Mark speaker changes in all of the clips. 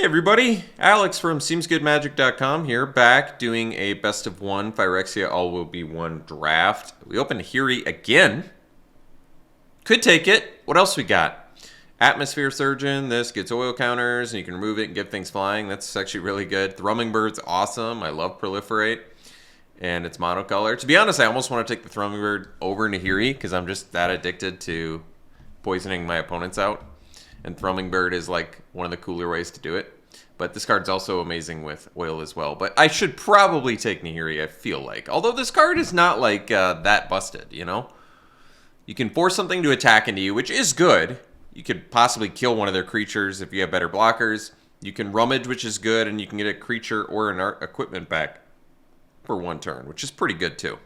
Speaker 1: Hey everybody, Alex from SeemsGoodMagic.com here, back doing a best of one Phyrexia All Will Be One draft. We opened Hiri again. Could take it. What else we got? Atmosphere Surgeon. This gets oil counters and you can remove it and get things flying. That's actually really good. Thrumming Bird's awesome. I love Proliferate. And it's monocolor. To be honest, I almost want to take the Thrumming Bird over Nahiri because I'm just that addicted to poisoning my opponents out. And Thrumming Bird is like one of the cooler ways to do it. But this card's also amazing with oil as well. But I should probably take Nahiri, I feel like. Although this card is not like that busted, you know? You can force something to attack into you, which is good. You could possibly kill one of their creatures if you have better blockers. You can rummage, which is good, and you can get a creature or an equipment back for one turn, which is pretty good too.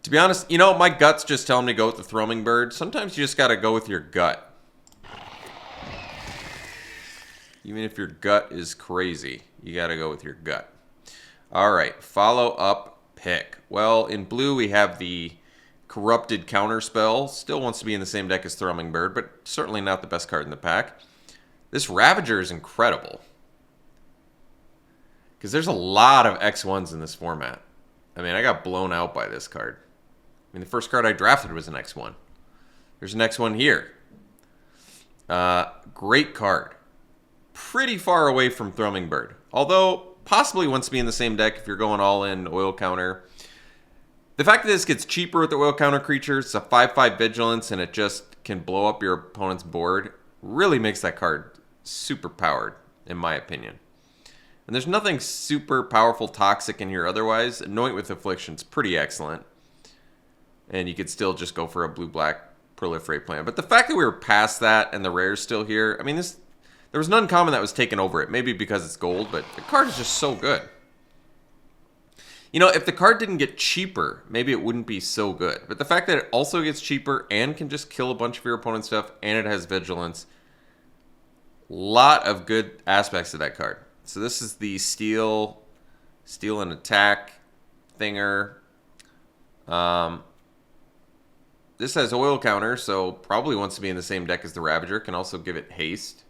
Speaker 1: To be honest, you know, my gut's just telling me to go with the Thrumming Bird. Sometimes you just got to go with your gut. Even if your gut is crazy, you got to go with your gut. All right, follow-up pick. Well, in blue, we have the Corrupted Counterspell. Still wants to be in the same deck as Thrumming Bird, but certainly not the best card in the pack. This Ravager is incredible. Because there's a lot of X1s in this format. I mean, I got blown out by this card. I mean, the first card I drafted was an X1. There's an X1 here. Great card. Pretty far away from Thrumming Bird. Although, possibly wants to be in the same deck if you're going all in oil counter. The fact that this gets cheaper with the oil counter creatures, it's a 5/5 vigilance, and it just can blow up your opponent's board, really makes that card super powered, in my opinion. And there's nothing super powerful toxic in here otherwise. Anoint with Affliction's pretty excellent. And you could still just go for a blue-black Proliferate plan. But the fact that we were past that and the rare's still here, I mean, there was an uncommon that was taken over it. Maybe because it's gold, but the card is just so good. You know, if the card didn't get cheaper, maybe it wouldn't be so good. But the fact that it also gets cheaper and can just kill a bunch of your opponent's stuff, and it has vigilance, lot of good aspects of that card. So this is the steal and attack thinger. This has oil counter, so probably wants to be in the same deck as the Ravager. Can also give it haste.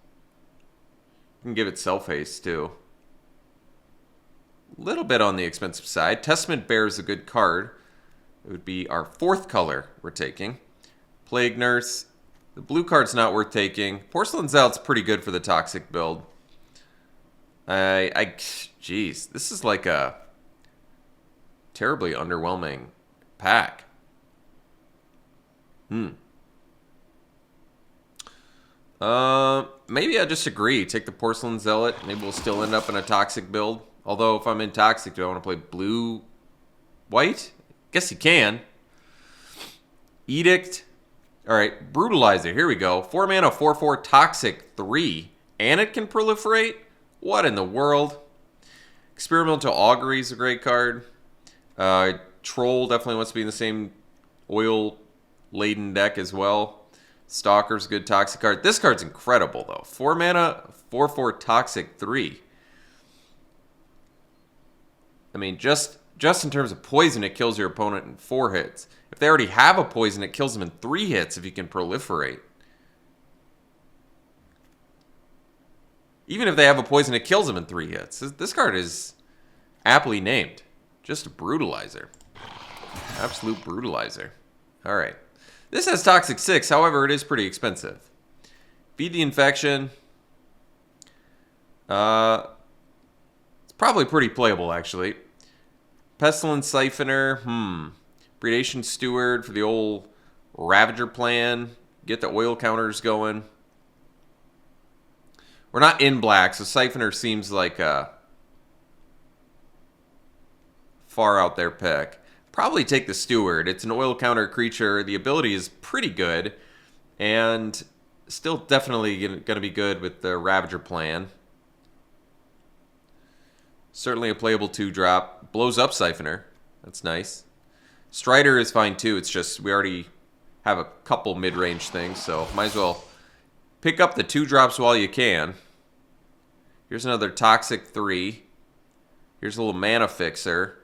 Speaker 1: You can give it self-haste, too. A little bit on the expensive side. Testament Bear is a good card. It would be our fourth color we're taking. Plague Nurse. The blue card's not worth taking. Porcelain Zealot's pretty good for the toxic build. Jeez, this is like a terribly underwhelming pack. Maybe I disagree. Take the Porcelain Zealot. Maybe we'll still end up in a toxic build. Although, if I'm in toxic, do I want to play blue-white? Guess you can. Edict. Alright, Brutalizer. Here we go. 4 mana, 4/4, toxic 3. And it can proliferate? What in the world? Experimental Augury is a great card. Troll definitely wants to be in the same oil-laden deck as well. Stalker's a good toxic card. This card's incredible, though. 4 mana, 4/4, toxic 3. I mean, just in terms of poison, it kills your opponent in 4 hits. If they already have a poison, it kills them in 3 hits if you can proliferate. Even if they have a poison, it kills them in 3 hits. This card is aptly named. Just a Brutalizer. Absolute Brutalizer. Alright. This has Toxic 6, however, it is pretty expensive. Feed the Infection. It's probably pretty playable, actually. Pestilence Siphoner. Predation Steward for the old Ravager plan. Get the oil counters going. We're not in black, so Siphoner seems like a far out there pick. Probably take the Steward. It's an oil counter creature. The ability is pretty good. And still definitely going to be good with the Ravager plan. Certainly a playable 2-drop. Blows up Siphoner. That's nice. Strider is fine too. It's just we already have a couple mid-range things. So might as well pick up the 2-drops while you can. Here's another Toxic 3. Here's a little Mana Fixer.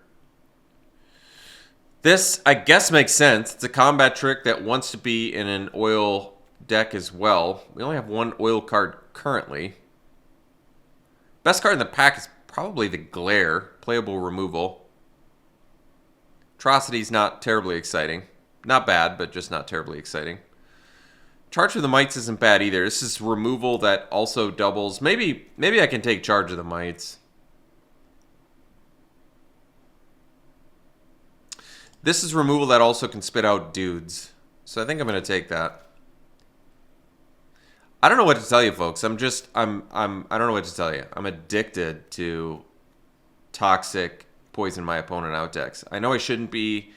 Speaker 1: This, I guess, makes sense. It's a combat trick that wants to be in an oil deck as well. We only have one oil card currently. Best card in the pack is probably the Glare, playable removal. Atrocity's not terribly exciting. Not bad, but just not terribly exciting. Charge of the Mites isn't bad either. This is removal that also doubles. Maybe I can take Charge of the Mites. This is removal that also can spit out dudes. So I think I'm going to take that. I don't know what to tell you, folks. I don't know what to tell you. I'm addicted to toxic poison my opponent out decks. I know I shouldn't be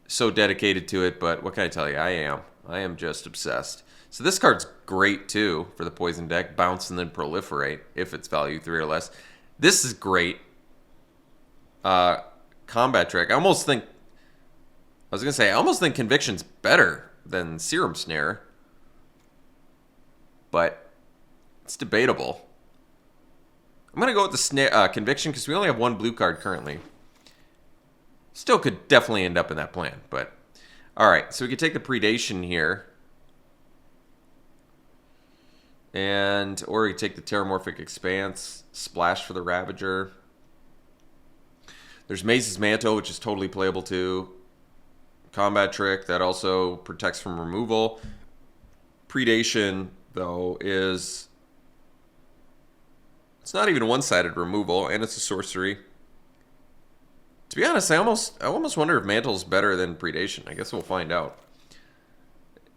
Speaker 1: so dedicated to it, but what can I tell you? I am. I am just obsessed. So this card's great too for the poison deck. Bounce and then proliferate if it's value 3 or less. This is great. Combat trick. I almost think Conviction's better than Serum Snare. But it's debatable. I'm going to go with the Conviction because we only have one blue card currently. Still could definitely end up in that plan, but... Alright, so we could take the Predation here. Or we could take the Terramorphic Expanse. Splash for the Ravager. There's Maze's Mantle, which is totally playable too. Combat Trick, that also protects from removal. Predation, though, is... It's not even a one-sided removal, and it's a sorcery. To be honest, I almost wonder if Mantle's better than Predation. I guess we'll find out.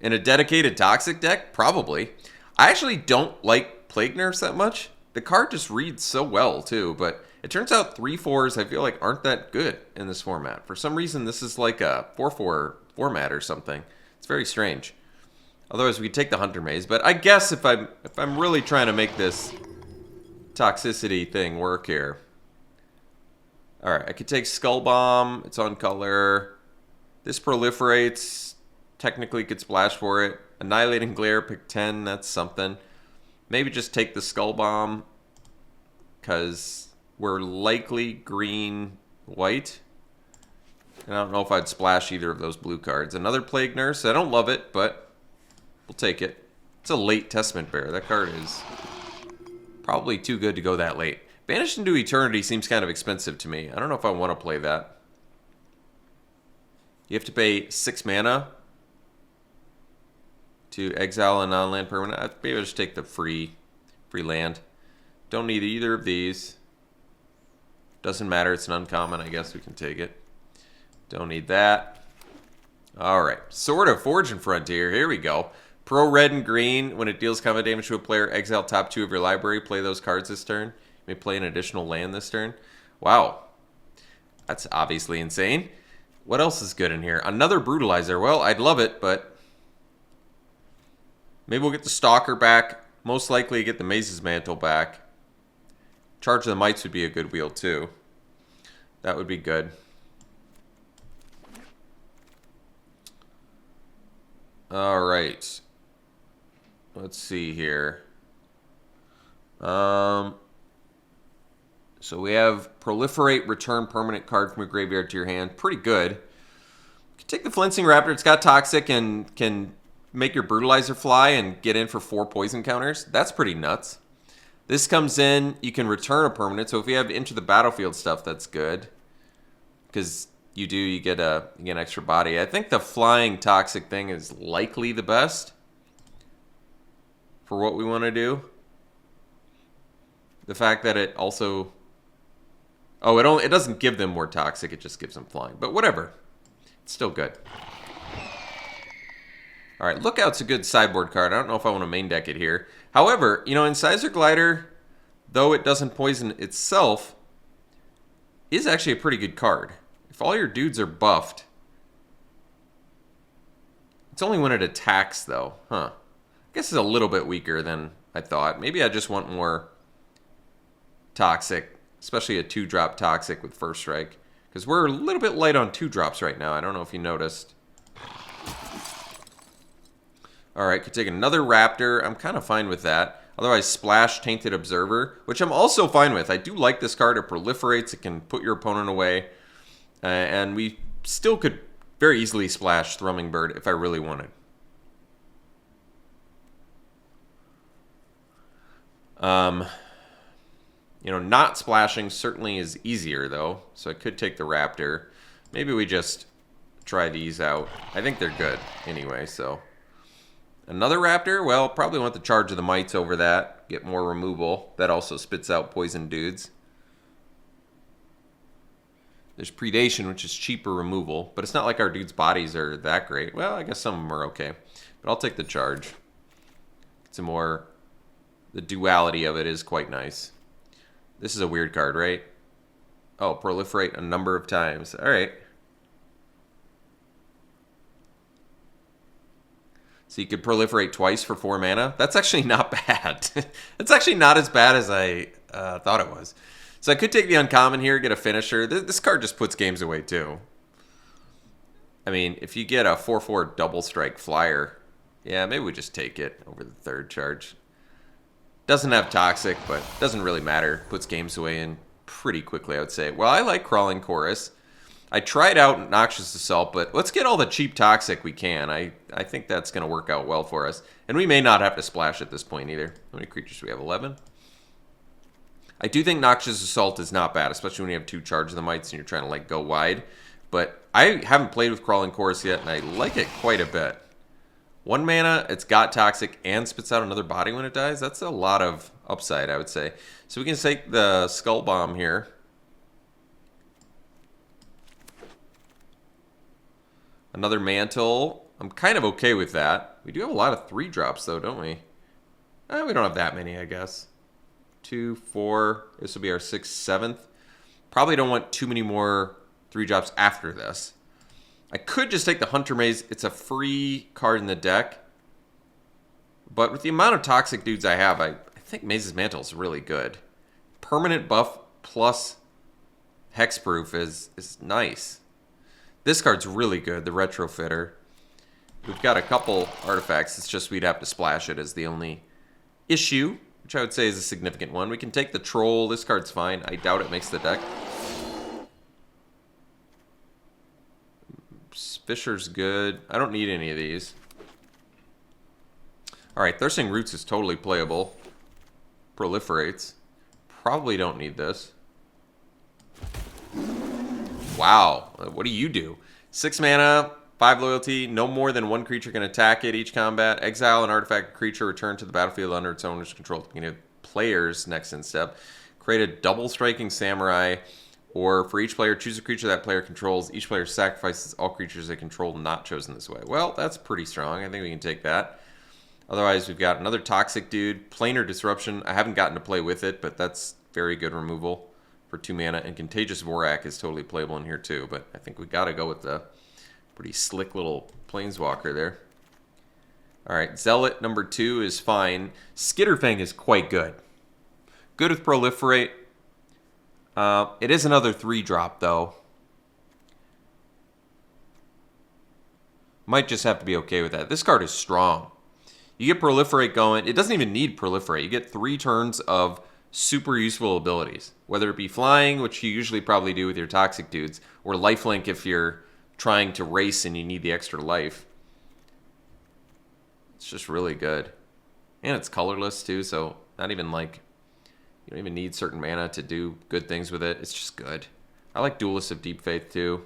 Speaker 1: In a dedicated Toxic deck? Probably. I actually don't like Plague Nerfs that much. The card just reads so well, too, but it turns out 3/4s I feel like aren't that good in this format. For some reason, this is like a 4/4 format or something. It's very strange. Otherwise, we could take the Hunter Maze, but I guess if I'm really trying to make this toxicity thing work here. Alright, I could take Skull Bomb. It's on color. This proliferates. Technically could splash for it. Annihilating Glare, pick 10. That's something. Maybe just take the Skull Bomb. Because we're likely green-white. And I don't know if I'd splash either of those blue cards. Another Plague Nurse. I don't love it, but we'll take it. It's a late Testament Bearer. That card is probably too good to go that late. Banished into Eternity seems kind of expensive to me. I don't know if I want to play that. You have to pay 6 mana to exile a non-land permanent. Maybe I'll just take the free land. Don't need either of these. Doesn't matter. It's an uncommon. I guess we can take it. Don't need that. Alright. Sword of Fortune Frontier. Here we go. Pro red and green. When it deals combat damage to a player, exile top 2 of your library. Play those cards this turn. You may play an additional land this turn. Wow. That's obviously insane. What else is good in here? Another Brutalizer. Well, I'd love it, but maybe we'll get the Stalker back. Most likely get the Maze's Mantle back. Charge of the Mites would be a good wheel, too. That would be good. Alright. Let's see here. So we have Proliferate, return permanent card from your graveyard to your hand. Pretty good. You can take the Flincing Raptor. It's got Toxic and can make your Brutalizer fly and get in for 4 poison counters. That's pretty nuts. This comes in, you can return a permanent. So if you have Into the Battlefield stuff, that's good. Because you get an extra body. I think the flying Toxic thing is likely the best for what we want to do. The fact that it also... Oh, it doesn't give them more Toxic, it just gives them flying. But whatever. It's still good. Alright, Lookout's a good sideboard card. I don't know if I want to main deck it here. However, Incisor Glider, though it doesn't poison itself, is actually a pretty good card. If all your dudes are buffed... It's only when it attacks, though. Huh. I guess it's a little bit weaker than I thought. Maybe I just want more Toxic. Especially a 2-drop Toxic with First Strike. Because we're a little bit light on 2-drops right now. I don't know if you noticed. Alright, could take another Raptor. I'm kind of fine with that. Otherwise, Splash Tainted Observer, which I'm also fine with. I do like this card. It proliferates. It can put your opponent away. And we still could very easily splash Thrumming Bird if I really wanted. You know, not splashing certainly is easier, though. So I could take the Raptor. Maybe we just try these out. I think they're good anyway, so. Another Raptor? Well, probably want the Charge of the Mites over that. Get more removal. That also spits out poison dudes. There's Predation, which is cheaper removal. But it's not like our dudes' bodies are that great. Well, I guess some of them are okay. But I'll take the Charge. It's a more... The duality of it is quite nice. This is a weird card, right? Oh, proliferate a number of times. All right. So you could proliferate twice for 4 mana. That's actually not bad. It's actually not as bad as I thought it was. So I could take the uncommon here, get a finisher. This card just puts games away too. I mean, if you get a 4/4 double strike flyer, yeah, maybe we just take it over the 3rd charge. Doesn't have toxic, but doesn't really matter. Puts games away in pretty quickly, I would say. Well, I like Crawling Chorus. I tried out Noxious Assault, but let's get all the cheap toxic we can. I think that's going to work out well for us. And we may not have to splash at this point either. How many creatures do we have? 11? I do think Noxious Assault is not bad, especially when you have 2 Charge of the Mites and you're trying to like go wide. But I haven't played with Crawling Chorus yet, and I like it quite a bit. 1 mana, it's got toxic and spits out another body when it dies. That's a lot of upside, I would say. So we can take the Skull Bomb here. Another Mantle. I'm kind of okay with that. We do have a lot of 3-drops, though, don't we? We don't have that many, I guess. 2, 4. This will be our 6th, 7th. Probably don't want too many more 3-drops after this. I could just take the Hunter Maze. It's a free card in the deck. But with the amount of toxic dudes I have, I think Maze's Mantle is really good. Permanent buff plus hexproof is nice. This card's really good, the Retrofitter. We've got a couple artifacts. It's just we'd have to splash it as the only issue, which I would say is a significant one. We can take the Troll. This card's fine. I doubt it makes the deck. Fisher's good. I don't need any of these. Alright, Thirsting Roots is totally playable. Proliferates. Probably don't need this. Wow. What do you do? 6 mana, 5 loyalty, no more than 1 creature can attack it each combat. Exile an artifact creature, return to the battlefield under its owner's control at the beginning of player's next end step. Create a double striking samurai. Or for each player, choose a creature that player controls. Each player sacrifices all creatures they control not chosen this way. Well, that's pretty strong. I think we can take that. Otherwise, we've got another Toxic dude. Planar Disruption. I haven't gotten to play with it, but that's very good removal for 2 mana. And Contagious Vorak is totally playable in here too. But I think we got to go with the pretty slick little Planeswalker there. All right, Zealot number 2 is fine. Skitterfang is quite good. Good with Proliferate. It is another 3-drop, though. Might just have to be okay with that. This card is strong. You get Proliferate going. It doesn't even need Proliferate. You get 3 turns of super useful abilities. Whether it be flying, which you usually probably do with your toxic dudes, or lifelink if you're trying to race and you need the extra life. It's just really good. And it's colorless, too, so not even like... You don't even need certain mana to do good things with it. It's just good. I like Duelist of Deep Faith, too.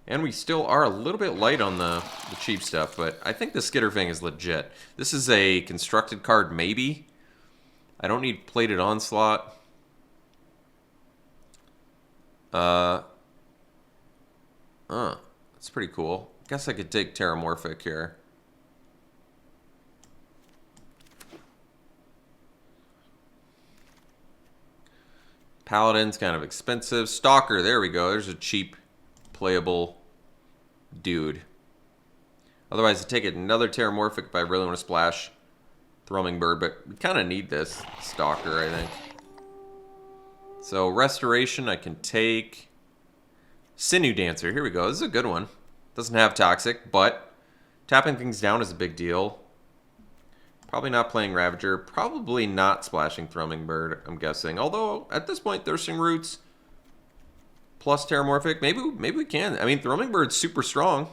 Speaker 1: And we still are a little bit light on the cheap stuff, but I think the Skitterfang is legit. This is a constructed card, maybe. I don't need Plated Onslaught. That's pretty cool. I guess I could take Terramorphic here. Paladin's kind of expensive. Stalker, there we go. There's a cheap, playable dude. Otherwise, I take another Terramorphic if I really want to splash Thrumming Bird, but we kind of need this Stalker, I think. So, Restoration, I can take Sinew Dancer. Here we go. This is a good one. Doesn't have Toxic, but tapping things down is a big deal. Probably not playing Ravager. Probably not splashing Thrumming Bird, I'm guessing. Although, at this point, Thirsting Roots plus Terramorphic. Maybe we can. I mean, Thrumming Bird's super strong.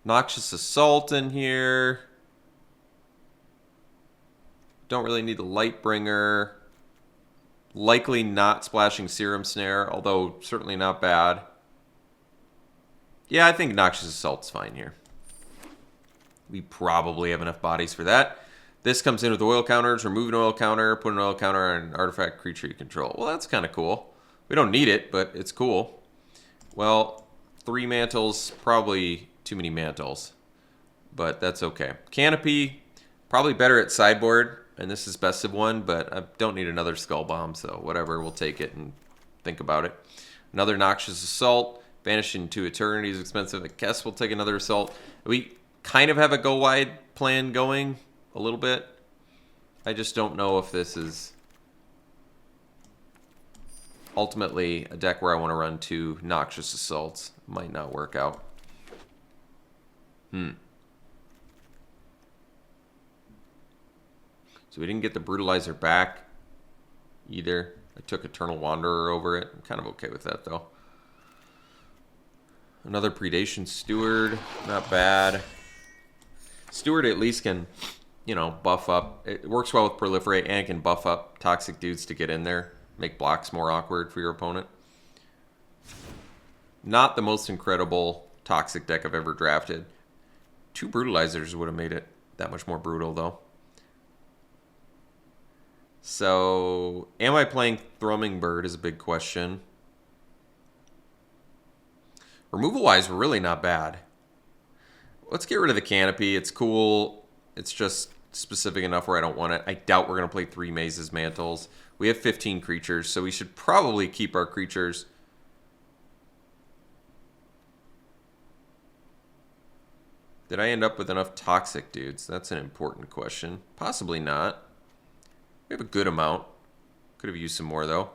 Speaker 1: Noxious Assault in here. Don't really need the Lightbringer. Likely not splashing Serum Snare, although certainly not bad. Yeah, I think Noxious Assault's fine here. We probably have enough bodies for that. This comes in with oil counters. Remove an oil counter. Put an oil counter on an artifact creature you control. Well, that's kind of cool. We don't need it, but it's cool. Well, 3 mantles. Probably too many mantles. But that's okay. Canopy. Probably better at sideboard. And this is best of 1, but I don't need another Skull Bomb. So whatever. We'll take it and think about it. Another Noxious Assault. Vanish into Eternity is expensive. I guess we'll take another Assault. We kind of have a go wide plan going a little bit. I just don't know if this is ultimately a deck where I want to run 2 Noxious Assaults. Might not work out. So we didn't get the Brutalizer back either. I took Eternal Wanderer over it. I'm kind of okay with that though. Another Predation Steward, not bad. Steward at least can, you know, buff up. It works well with Proliferate and it can buff up toxic dudes to get in there. Make blocks more awkward for your opponent. Not the most incredible toxic deck I've ever drafted. 2 Brutalizers would have made it that much more brutal though. So, am I playing Thrumming Bird is a big question. Removal-wise, really not bad. Let's get rid of the Canopy. It's cool. It's just specific enough where I don't want it. I doubt we're going to play 3 Mazes Mantles. We have 15 creatures, so we should probably keep our creatures. Did I end up with enough toxic dudes? That's an important question. Possibly not. We have a good amount. Could have used some more, though.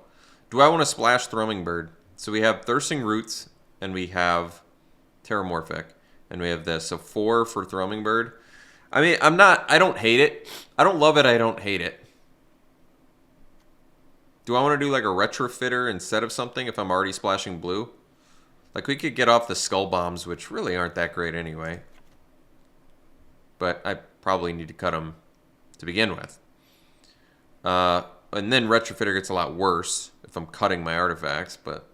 Speaker 1: Do I want to splash Thrumming Bird? So we have Thirsting Roots. And we have Terramorphic. And we have this. So 4 for Thrumming Bird. I mean, I don't hate it. I don't love it. I don't hate it. Do I want to do like a Retrofitter instead of something if I'm already splashing blue? Like we could get off the Skull Bombs, which really aren't that great anyway. But I probably need to cut them to begin with. And then Retrofitter gets a lot worse if I'm cutting my artifacts, but...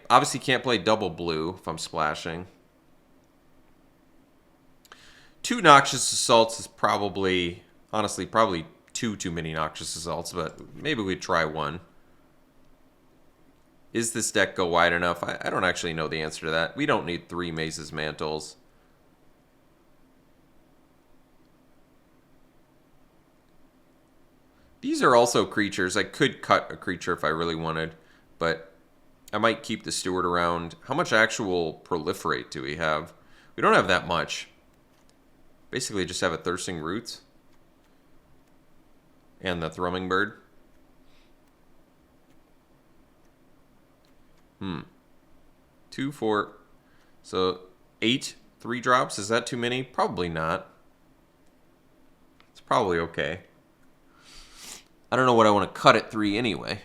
Speaker 1: Obviously can't play double blue if I'm splashing. 2 Noxious Assaults is probably, honestly, probably too many Noxious Assaults, but maybe we'd try 1. Is this deck go wide enough? I don't actually know the answer to that. We don't need 3 Mazes Mantles. These are also creatures. I could cut a creature if I really wanted, but... I might keep the Steward around. How much actual Proliferate do we have? We don't have that much. Basically just have a Thirsting Roots. And the Thrumming Bird. 2, 4. So 8 3-drops. Is that too many? Probably not. It's probably okay. I don't know what I want to cut at 3 anyway.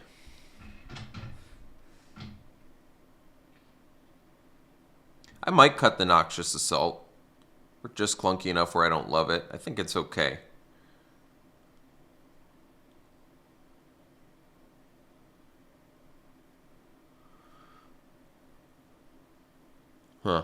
Speaker 1: I might cut the Noxious Assault. We're just clunky enough where I don't love it. I think it's okay. Huh.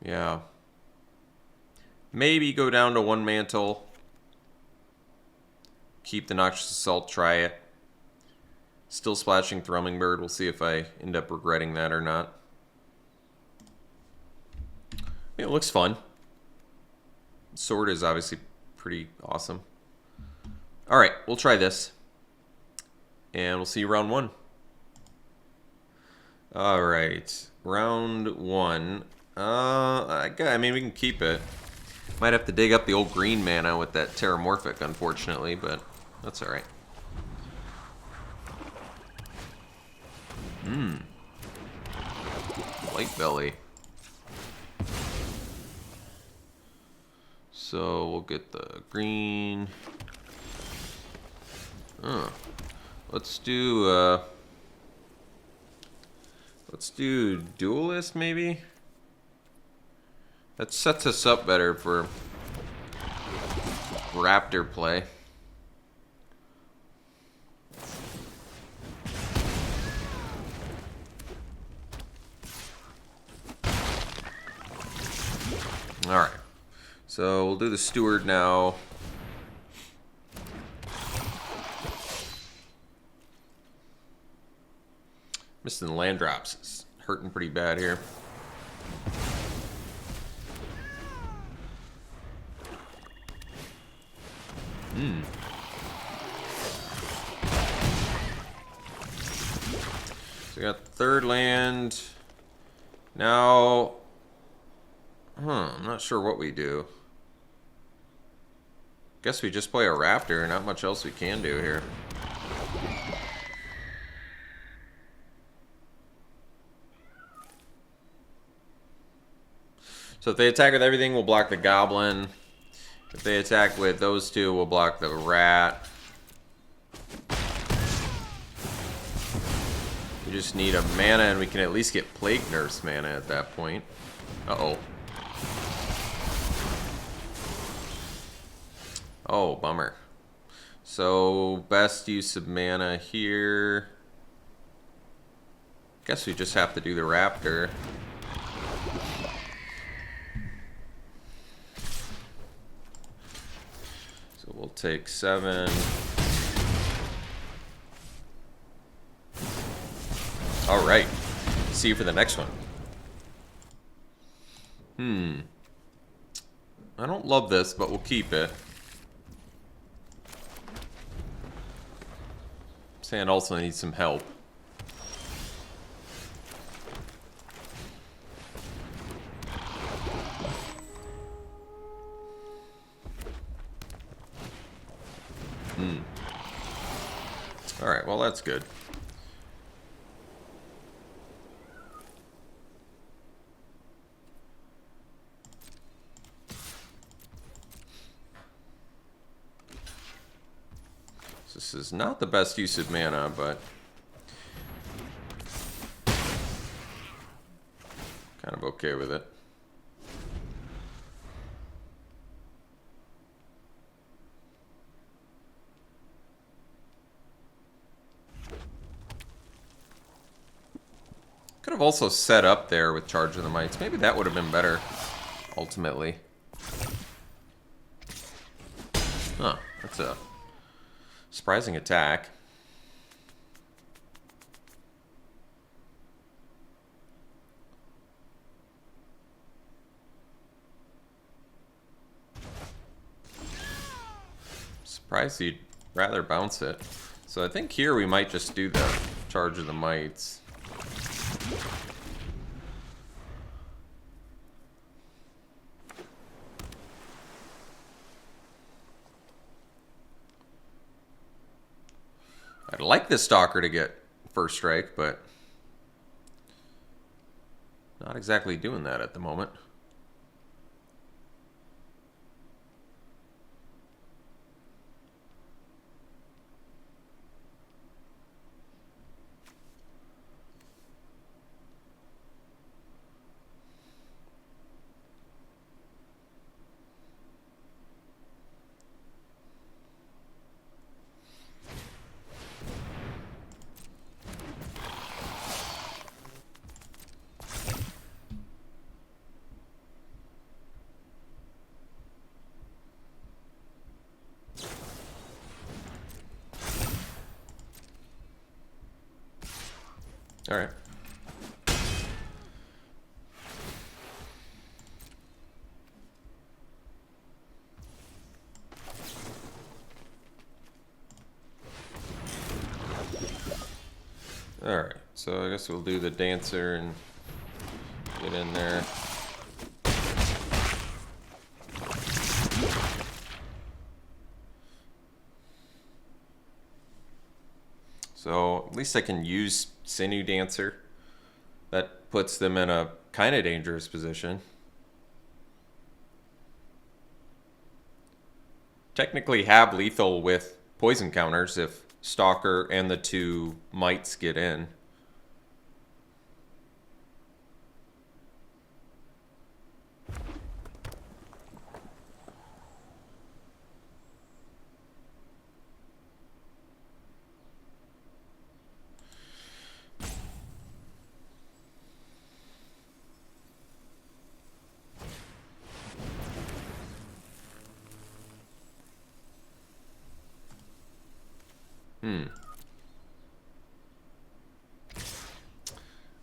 Speaker 1: Yeah. Maybe go down to 1 mantle. Keep the Noxious Assault, try it. Still splashing Thrumming Bird. We'll see if I end up regretting that or not. It looks fun. Sword is obviously pretty awesome. Alright, we'll try this. And we'll see you round 1. All right, round one. I mean, we can keep it. Might have to dig up the old green mana with that Terramorphic, unfortunately, but that's all right. Light belly. So we'll get the green. Let's do Duelist maybe. That sets us up better for Raptor play. All right. So we'll do the Steward now. Missing the land drops. It's hurting pretty bad here. So we got third land. Now, I'm not sure what we do. Guess we just play a Raptor. Not much else we can do here. So if they attack with everything, we'll block the Goblin. If they attack with those two, we'll block the Rat. We just need a mana, and we can at least get Plague Nurse mana at that point. Uh-oh. Oh, bummer. So, best use of mana here. Guess we just have to do the Raptor. So we'll take 7. All right. See you for the next one. I don't love this, but we'll keep it. Sand also needs some help. Alright, well that's good. This is not the best use of mana, but kind of okay with it. Could have also set up there with Charge of the Mites. Maybe that would have been better, ultimately. Huh, that's a surprising attack. Surprised he'd rather bounce it. So I think here we might just do the Charge of the Mites. I'd like this Stalker to get first strike, but not exactly doing that at the moment. All right. All right. so I guess we'll do the Dancer and get in there. So at least I can use Sinew Dancer. That puts them in a kind of dangerous position. Technically have lethal with poison counters if Stalker and the 2 mites get in.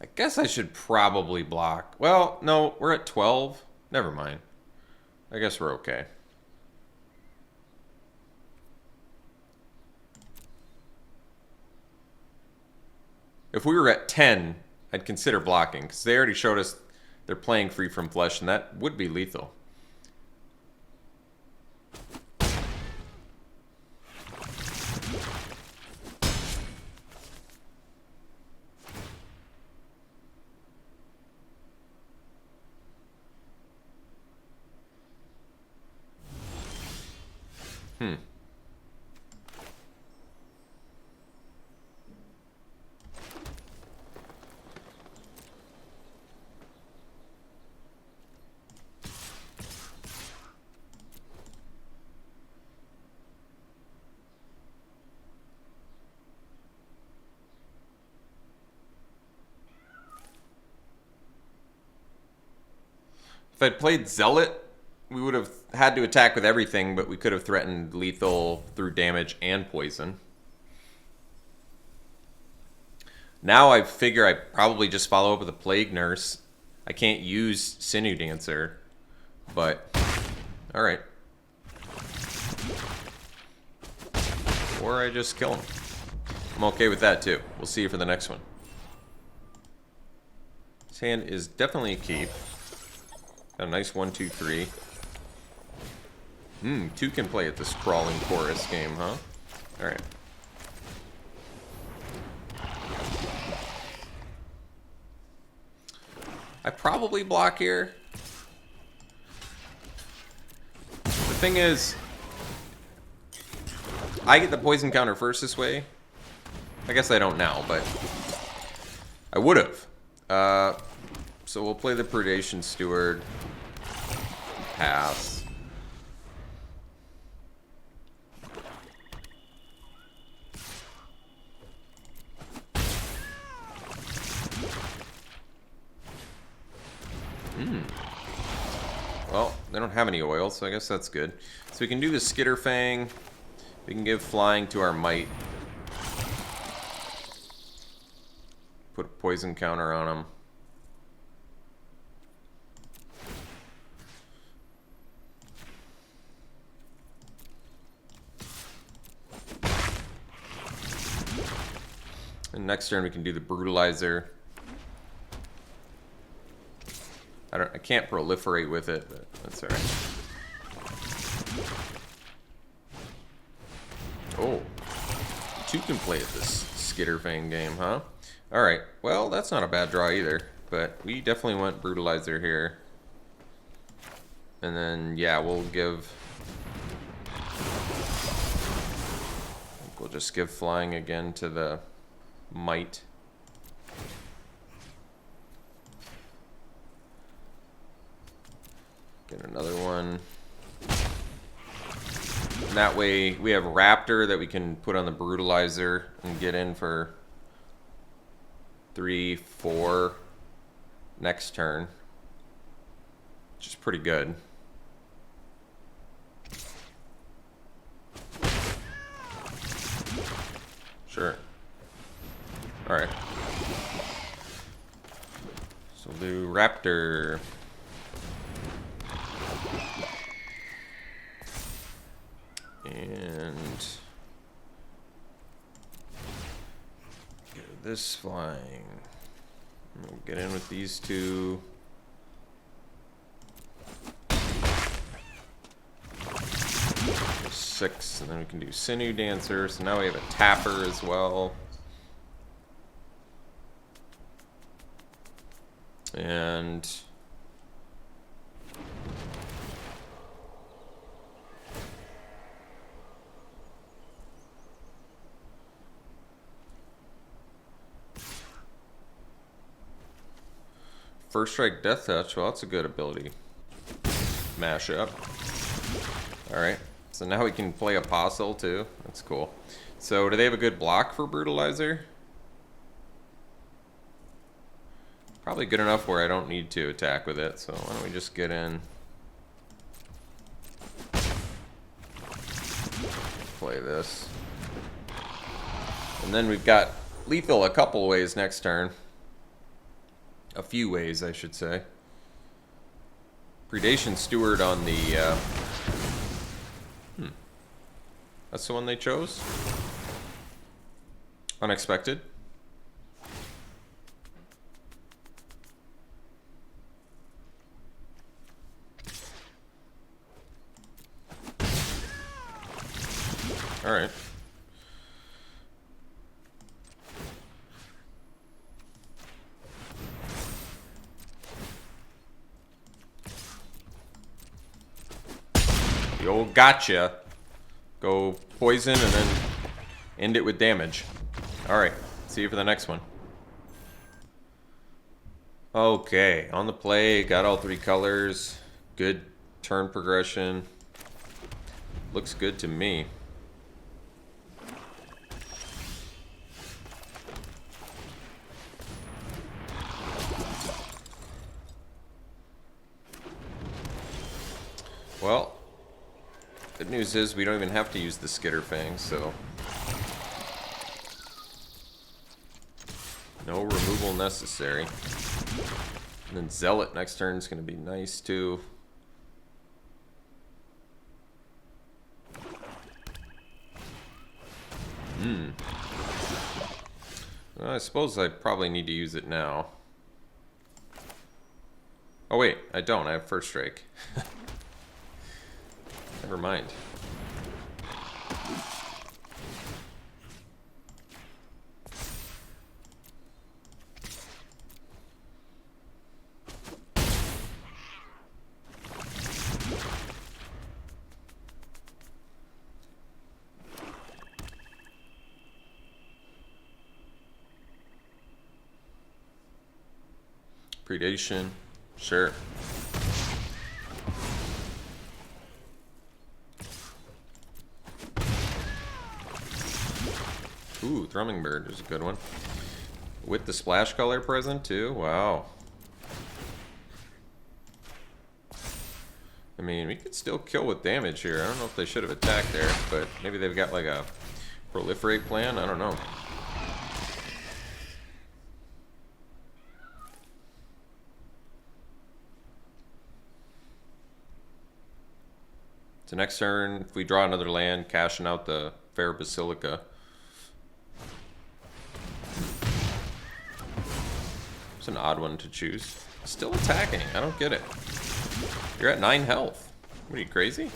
Speaker 1: I guess I should probably block. Well, no, we're at 12. Never mind. I guess we're okay. If we were at 10, I'd consider blocking, because they already showed us they're playing Free from Flesh, and that would be lethal. If I'd played Zealot, we would have had to attack with everything, but we could have threatened lethal through damage and poison. Now I figure I probably just follow up with a Plague Nurse. I can't use Sinew Dancer, but alright. Or I just kill him. I'm okay with that too. We'll see you for the next one. This hand is definitely a keep. Got a nice 1, 2, 3. 2 can play at this Crawling Chorus game, huh? Alright. I probably block here. The thing is, I get the poison counter first this way. I guess I don't now, but I would have. So we'll play the Predation Steward. Pass. Well, they don't have any oil, so I guess that's good. So we can do the Skitterfang. We can give flying to our Mite. Put a poison counter on him. And next turn we can do the Brutalizer. I can't proliferate with it, but that's alright. Oh. 2 can play at this Skitterfang game, huh? Alright, well, that's not a bad draw either, but we definitely went Brutalizer here. And then, yeah, we'll just give flying again to the Mite. Get another one. And that way we have Raptor that we can put on the Brutalizer and get in for 3, 4 next turn. Which is pretty good. Sure. Alright. So we'll do Raptor. And get this flying. We'll get in with these two. Six, and then we can do Sinew Dancer. So now we have a Tapper as well. And First Strike Death Touch. Well, that's a good ability. Mash up. Alright. So now we can play Apostle too. That's cool. So do they have a good block for Brutalizer? Probably good enough where I don't need to attack with it. So why don't we just get in. Play this. And then we've got lethal a couple ways next turn. A few ways, I should say. Predation Steward on the... That's the one they chose? Unexpected. Alright. The old gotcha. Go poison and then end it with damage. Alright, see you for the next one. Okay, on the play, got all three colors. Good turn progression. Looks good to me. Well, good news is we don't even have to use the Skitter Fang, so no removal necessary. And then Zealot next turn is going to be nice too. Well, I suppose I probably need to use it now. Oh wait, I don't. I have First Strike. Never mind. Predation, sure. Ooh, Thrumming Bird is a good one. With the splash color present too, wow. I mean, we could still kill with damage here. I don't know if they should have attacked there, but maybe they've got like a proliferate plan, I don't know. So next turn, if we draw another land, cashing out the Fair Basilica. It's an odd one to choose. Still attacking, I don't get it. You're at 9 health. What are you, crazy?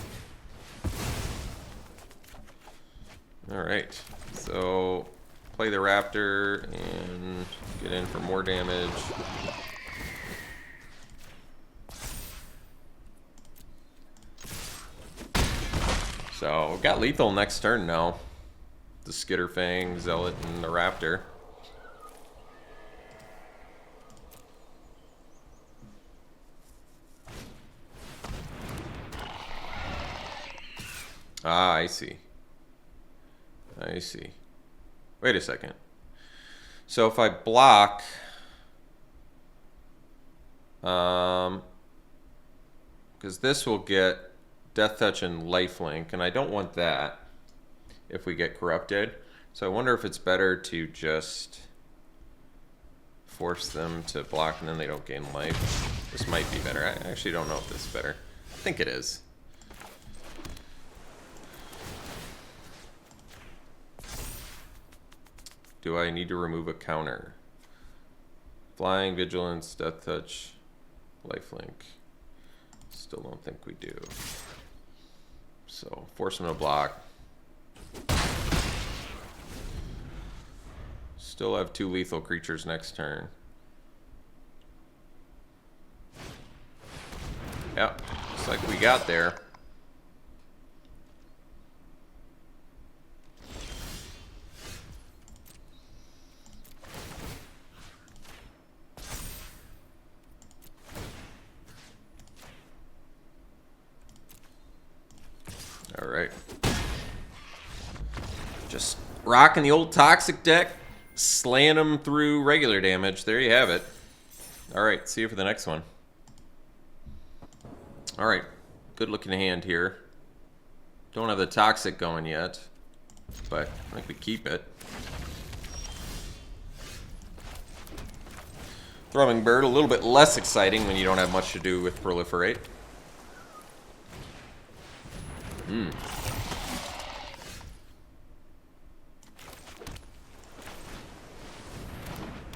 Speaker 1: Alright, so play the Raptor and get in for more damage. So, we've got lethal next turn now. The Skitter Fang, Zealot, and the Raptor. Ah, I see. I see. Wait a second. So if I block... because this will get Death Touch and Lifelink, and I don't want that if we get corrupted. So I wonder if it's better to just force them to block and then they don't gain life. This might be better. I actually don't know if this is better. I think it is. do I need to remove a counter? Flying, Vigilance, Death Touch, Lifelink. Still don't think we do. So, force him to block. Still have 2 lethal creatures next turn. Yep, looks like we got there. All right. Just rocking the old Toxic deck, slaying them through regular damage. There you have it. All right, see you for the next one. All right, good looking hand here. Don't have the Toxic going yet, but I think we keep it. Thrumming Bird, a little bit less exciting when you don't have much to do with Proliferate.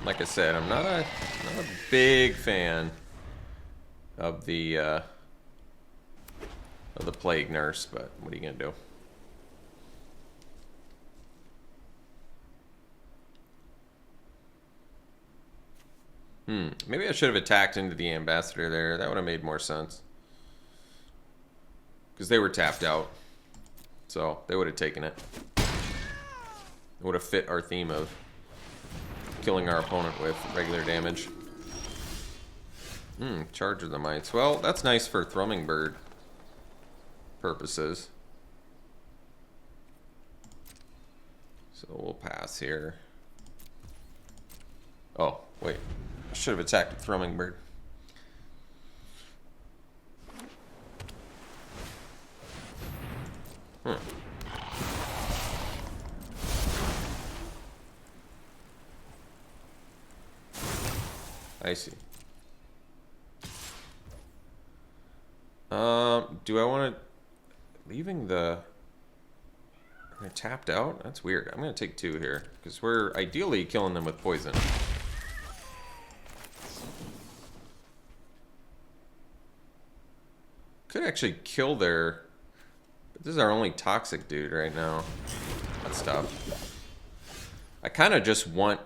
Speaker 1: Like I said, I'm not a big fan of the Plague Nurse, but what are you gonna do? Maybe I should have attacked into the Ambassador there. That would have made more sense. Because they were tapped out. So they would have taken it. It would have fit our theme of killing our opponent with regular damage. Charge of the Mites. Well, that's nice for Thrumming Bird purposes. So we'll pass here. Oh, wait. I should have attacked with Thrumming Bird. I see. Do I want to... Leaving the... They're tapped out? That's weird. I'm going to take 2 here. Because we're ideally killing them with poison. Could actually kill their... But this is our only Toxic dude right now. That's tough. I kind of just want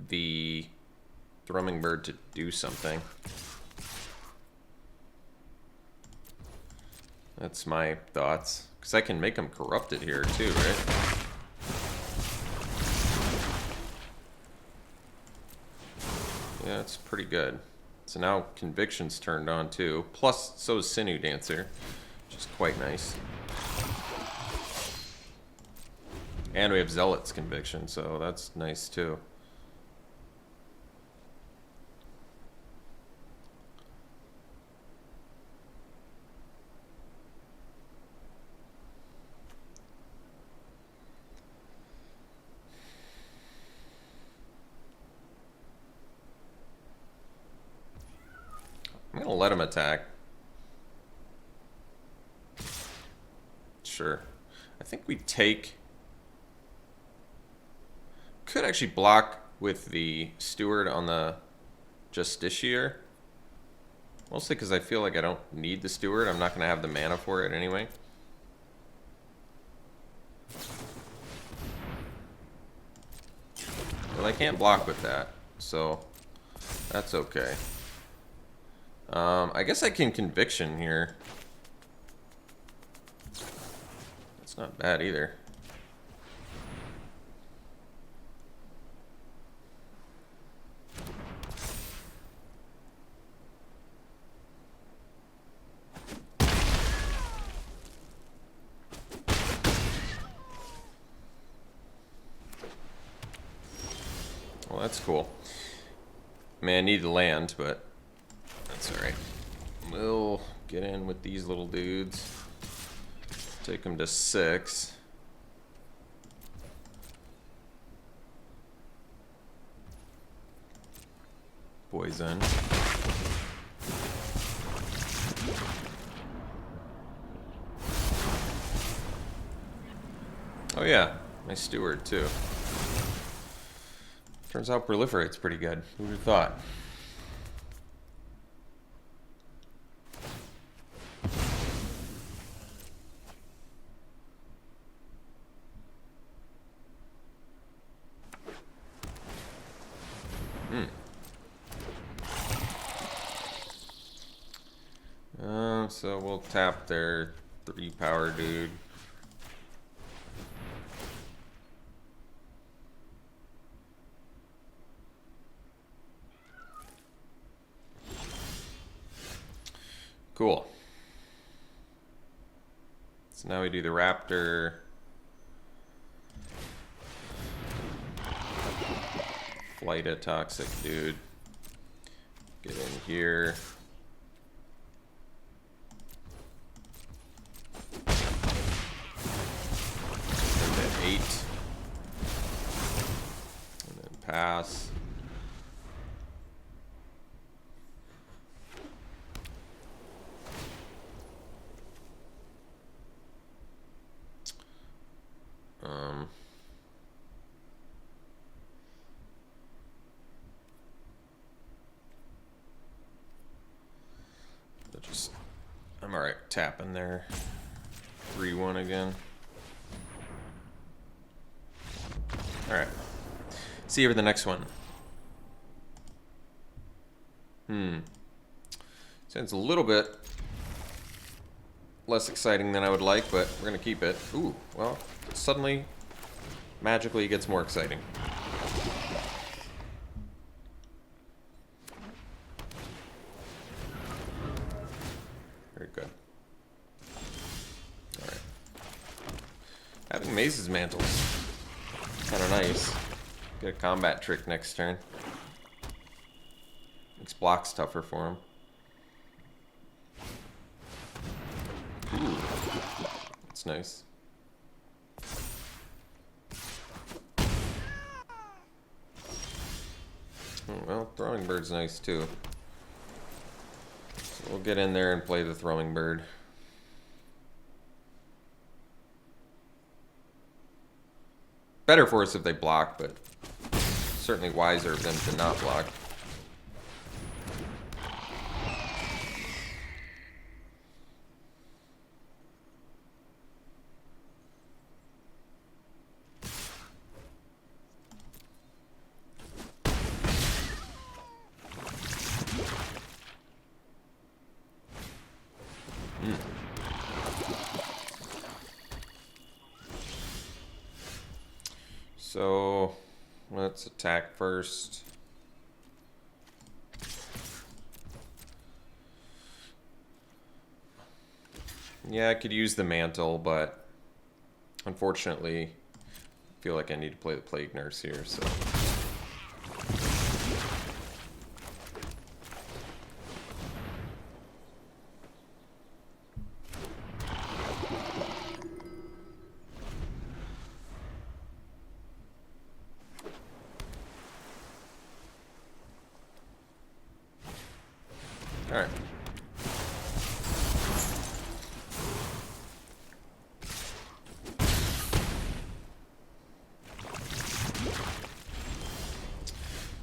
Speaker 1: the Thrumming Bird to do something. That's my thoughts. Because I can make them corrupted here too, right? Yeah, it's pretty good. So now Conviction's turned on too. Plus, so is Sinew Dancer, which is quite nice. And we have Zealot's Conviction, so that's nice too. I'm gonna let him attack. Sure. I think we take... Could actually block with the Steward on the Justiciar. Mostly because I feel like I don't need the Steward. I'm not gonna have the mana for it anyway. Well, I can't block with that, so that's okay. I guess I can Conviction here. That's not bad either. Well, that's cool. I mean, I need to land, but that's alright. We'll get in with these little dudes. Take them to 6. Poison. Oh yeah, my Steward too. Turns out proliferate's pretty good. Who would have thought? So we'll tap their 3 power dude. Cool. So now we do the raptor. Flight a toxic dude. Get in here. And then 8. And then pass. I'm alright tapping there. 3-1 again. Alright. See you for the next one. Sounds a little bit less exciting than I would like, but we're gonna keep it. Ooh, well, suddenly, magically it gets more exciting. Very good. Alright. Having Maze's Mantle's kind of nice. Get a combat trick next turn. Makes blocks tougher for him. Ooh. That's nice. Oh, well, Throwing Bird's nice too. So we'll get in there and play the Throwing Bird. Better for us if they block, but certainly wiser of them to not block. So let's attack first. Yeah, I could use the mantle, but unfortunately, I feel like I need to play the Plague Nurse here, so. All right.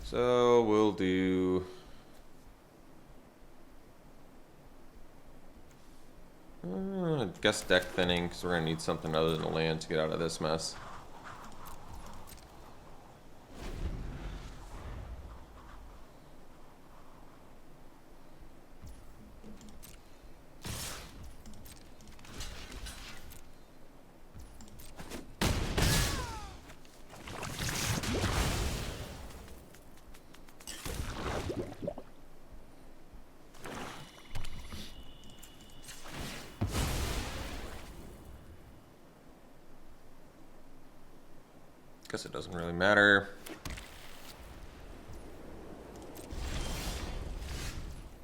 Speaker 1: So we'll do I guess deck thinning, because we're going to need something other than a land to get out of this mess. Guess it doesn't really matter.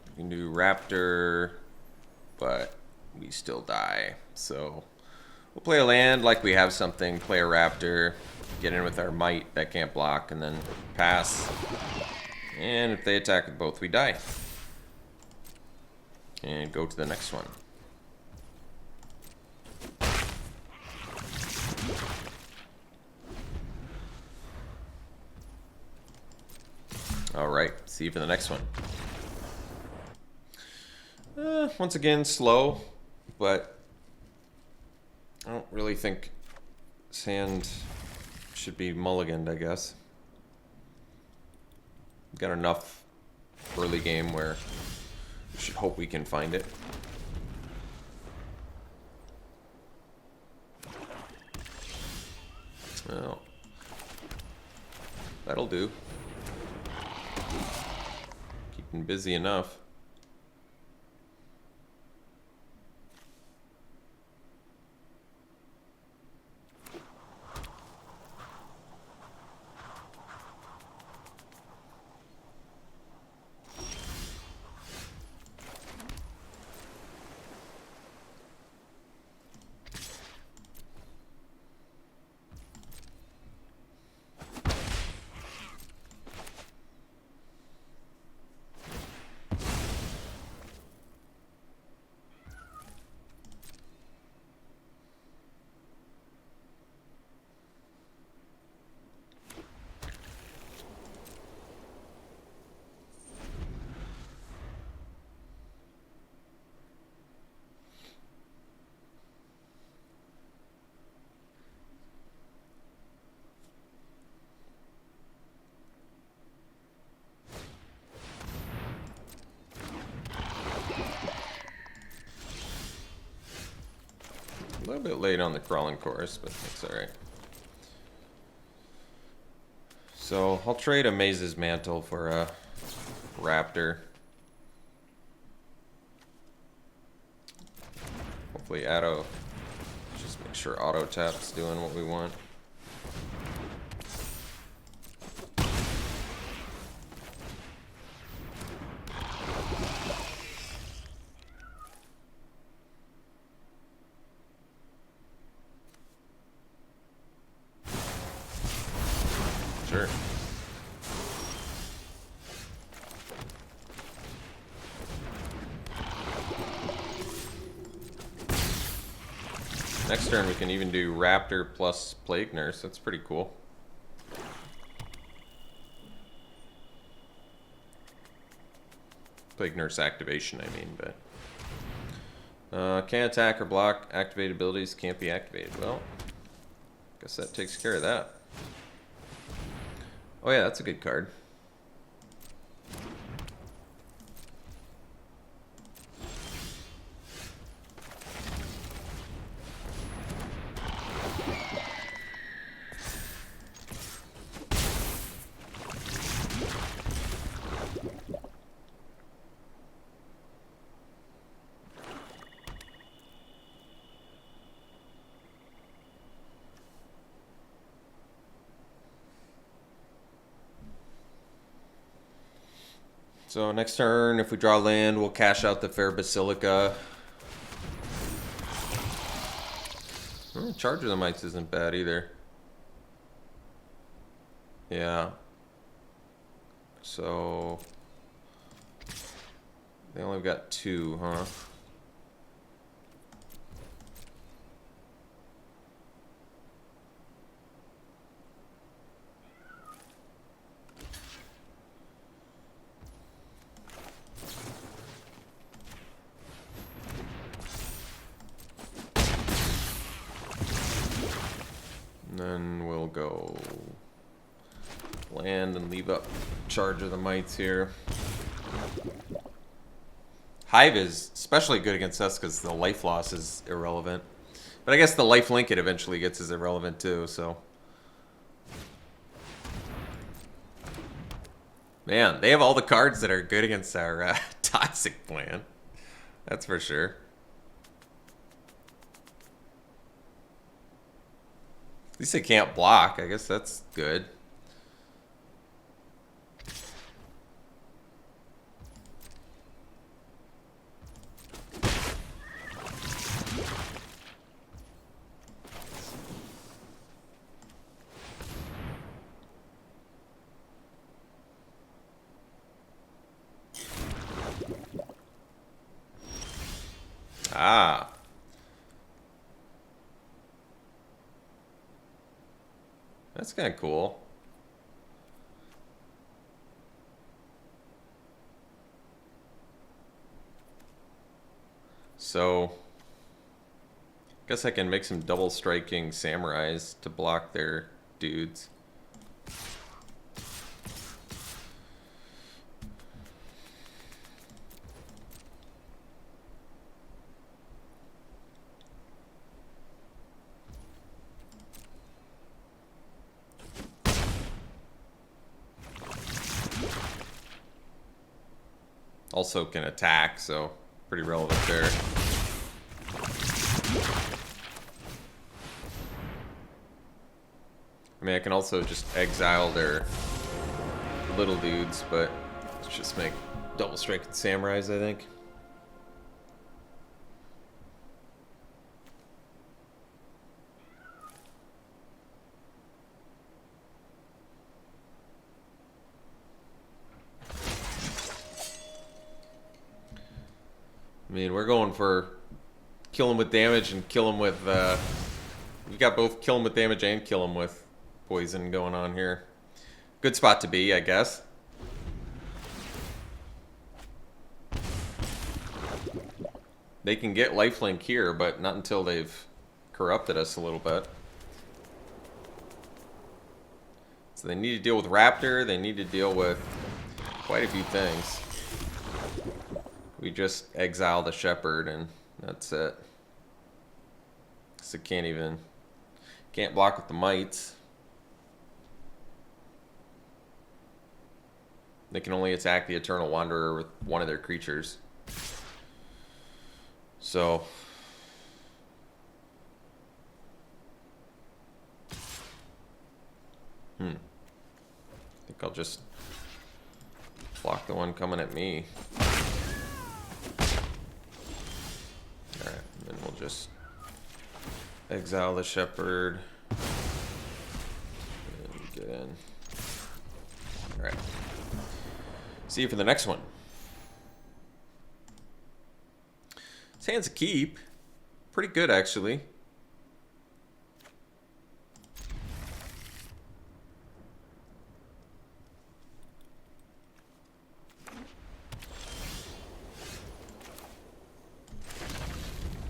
Speaker 1: We can do Raptor, but we still die. So we'll play a land like we have something, play a Raptor, get in with our might that can't block, and then pass. And if they attack with both, we die. And go to the next one. Alright, see you for the next one. Once again, slow, but I don't really think sand should be mulliganed, I guess. Got enough early game where we should hope we can find it. Well, that'll do. Keeping busy enough. A little bit late on the crawling course, but that's alright. So I'll trade a Maze's Mantle for a Raptor. Hopefully Auto, just make sure Auto Tap's doing what we want. Sure. Next turn we can even do Raptor plus Plague Nurse. That's pretty cool. Plague Nurse activation, I mean, but can't attack or block. Activated abilities can't be activated. Well, guess that takes care of that. Oh yeah, that's a good card. So next turn, if we draw land, we'll cash out the Fair Basilica. Charge of the Mites isn't bad either. Yeah. So they only got 2, huh? Then we'll go land and leave up Charge of the Mites here. Hive is especially good against us because the life loss is irrelevant. But I guess the life link it eventually gets is irrelevant too, so. Man, they have all the cards that are good against our Toxic Plan. That's for sure. At least they can't block. I guess that's good. Ah. That's kind of cool. So guess I can make some double striking samurais to block their dudes. Also can attack, so pretty relevant there. I mean, I can also just exile their little dudes, but let's just make double striking samurais, I think. I mean, we're going for kill him with damage and kill him with, we got both kill him with damage and kill him with poison going on here. Good spot to be, I guess. They can get lifelink here, but not until they've corrupted us a little bit. So they need to deal with Raptor, they need to deal with quite a few things. We just exile the Shepherd and that's it. So can't block with the mites. They can only attack the Eternal Wanderer with one of their creatures. So I think I'll just block the one coming at me. Alright, and then we'll just exile the Shepherd and get in. Alright. See you for the next one. This hand's a keep. Pretty good, actually.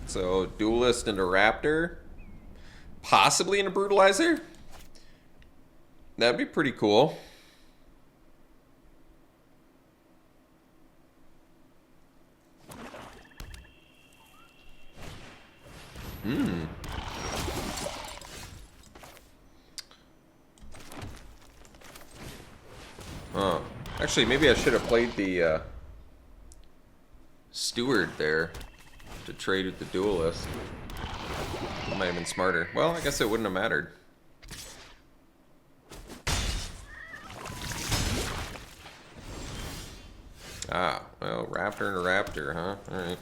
Speaker 1: So, Duelist into Raptor. Possibly into Brutalizer. That'd be pretty cool. Oh. Actually, maybe I should have played the Steward there to trade with the Duelist. Might have been smarter. Well, I guess it wouldn't have mattered. Ah, well, Raptor and a Raptor, huh? Alright.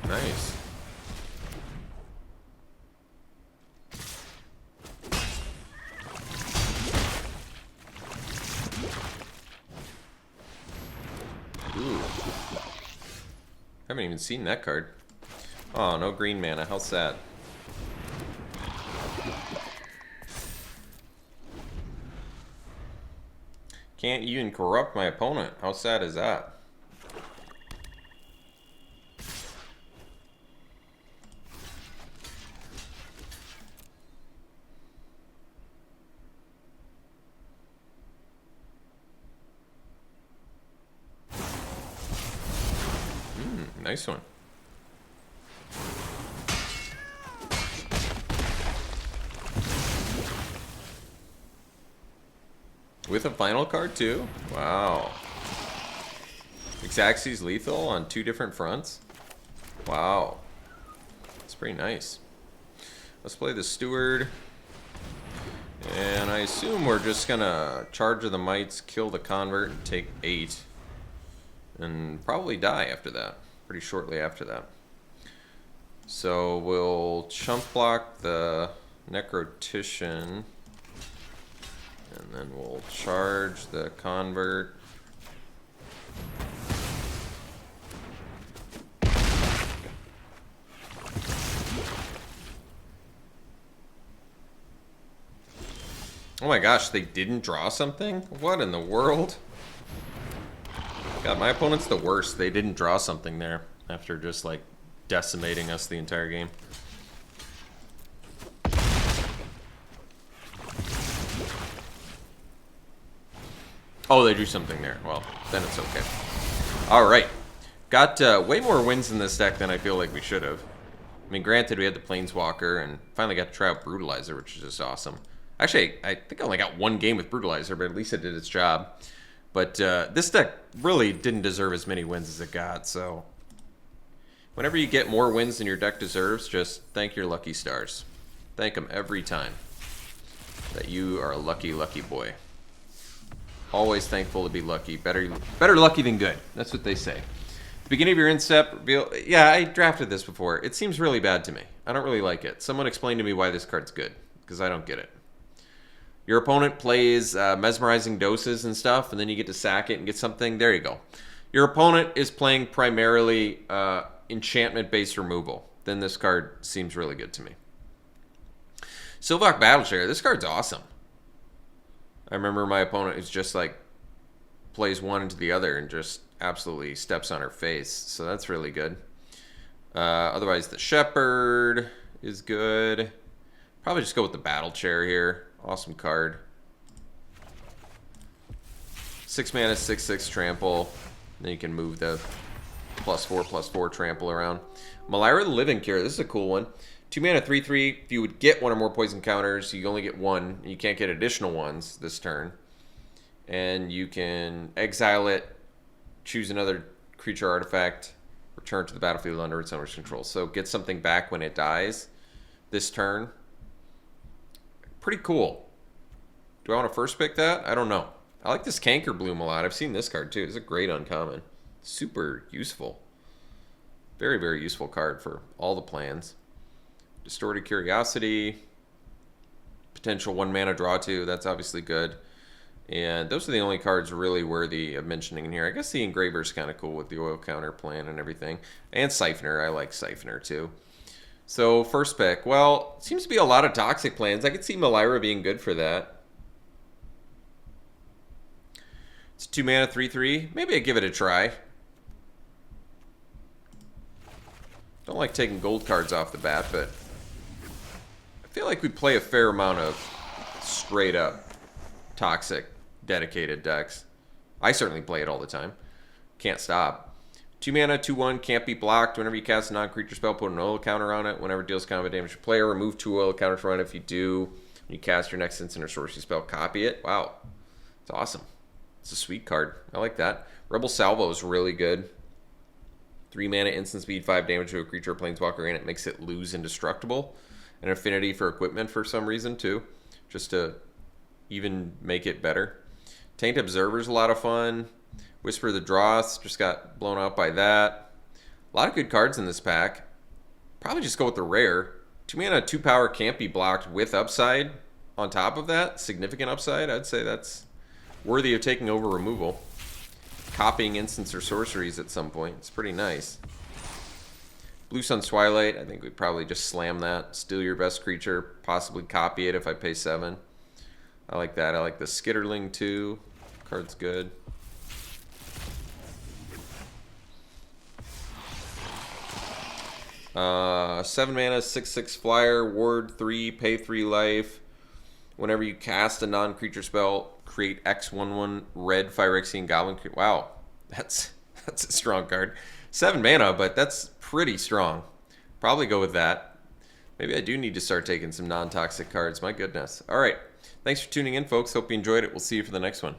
Speaker 1: Nice. Ooh. Haven't even seen that card. Oh, no green mana. How sad. Can't even corrupt my opponent. How sad is that? Nice one. With a final card too? Wow. Xaxis lethal on 2 different fronts? Wow. That's pretty nice. Let's play the Steward. And I assume we're just gonna charge of the mites, kill the convert, and take 8. And probably die after that. Pretty shortly after that. So we'll chump block the Necrotician. And then we'll charge the convert. Oh my gosh, they didn't draw something? What in the world? God, my opponent's the worst. They didn't draw something there after just like decimating us the entire game. Oh, they drew something there. Well, then it's okay. All right. Got way more wins in this deck than I feel like we should have. I mean, granted, we had the Planeswalker and finally got to try out Brutalizer, which is just awesome. Actually, I think I only got one game with Brutalizer, but at least it did its job. But this deck really didn't deserve as many wins as it got, so whenever you get more wins than your deck deserves, just thank your lucky stars. Thank them every time that you are a lucky, lucky boy. Always thankful to be lucky. Better lucky than good. That's what they say. The beginning of your instep reveal. Yeah, I drafted this before. It seems really bad to me. I don't really like it. Someone explain to me why this card's good, because I don't get it. Your opponent plays mesmerizing doses and stuff, and then you get to sack it and get something. There you go. Your opponent is playing primarily enchantment-based removal. Then this card seems really good to me. Sylvok Battleshare. This card's awesome. I remember my opponent is just like plays one into the other and just absolutely steps on her face. So that's really good. Otherwise, the Shepherd is good. Probably just go with the Battle Chair here. Awesome card. 6 mana, 6/6 trample. Then you can move the +4/+4 trample around. Malira the Living Cure. This is a cool one. 2 mana, 3/3. If you would get one or more poison counters, you only get one. You can't get additional ones this turn. And you can exile it, choose another creature artifact, return to the battlefield under its owner's control. So get something back when it dies this turn. Pretty cool. Do I want to first pick that? I don't know. I like this Canker Bloom a lot. I've seen this card too. It's a great uncommon. Super useful. Very, very useful card for all the plans. Distorted Curiosity. Potential 1 mana draw to. That's obviously good. And those are the only cards really worthy of mentioning in here. I guess the Engraver's kind of cool with the oil counter plan and everything. And Siphoner. I like Siphoner too. So, first pick. Well, seems to be a lot of toxic plans. I could see Malira being good for that. It's 2 mana, 3/3. Maybe I give it a try. Don't like taking gold cards off the bat, but I feel like we play a fair amount of straight up toxic dedicated decks. I certainly play it all the time. Can't stop. 2 mana, 2/1, can't be blocked. Whenever you cast a non-creature spell, put an oil counter on it. Whenever it deals combat damage to player, remove 2 oil counters from it. If you do, when you cast your next instant or sorcery spell, copy it. Wow. It's awesome. It's a sweet card. I like that. Rebel Salvo is really good. 3 mana, instant speed, 5 damage to a creature or planeswalker, and it makes it lose indestructible. An affinity for equipment for some reason, too. Just to even make it better. Taint Observer is a lot of fun. Whisper of the Dross just got blown out by that. A lot of good cards in this pack. Probably just go with the rare. 2 mana, 2 power can't be blocked with upside on top of that. Significant upside. I'd say that's worthy of taking over removal. Copying instants or sorceries at some point. It's pretty nice. Blue Sun's Twilight. I think we'd probably just slam that. Steal your best creature. Possibly copy it if I pay 7. I like that. I like the Skitterling too. Card's good. Uh, 7 mana, 6/6 flyer, ward 3, pay 3 life. Whenever you cast a non-creature spell, create X/1/1 red Phyrexian Goblin. Wow, that's a strong card. 7 mana, but that's pretty strong. Probably go with that. Maybe I do need to start taking some non-toxic cards. My goodness. All right. Thanks for tuning in, folks. Hope you enjoyed it. We'll see you for the next one.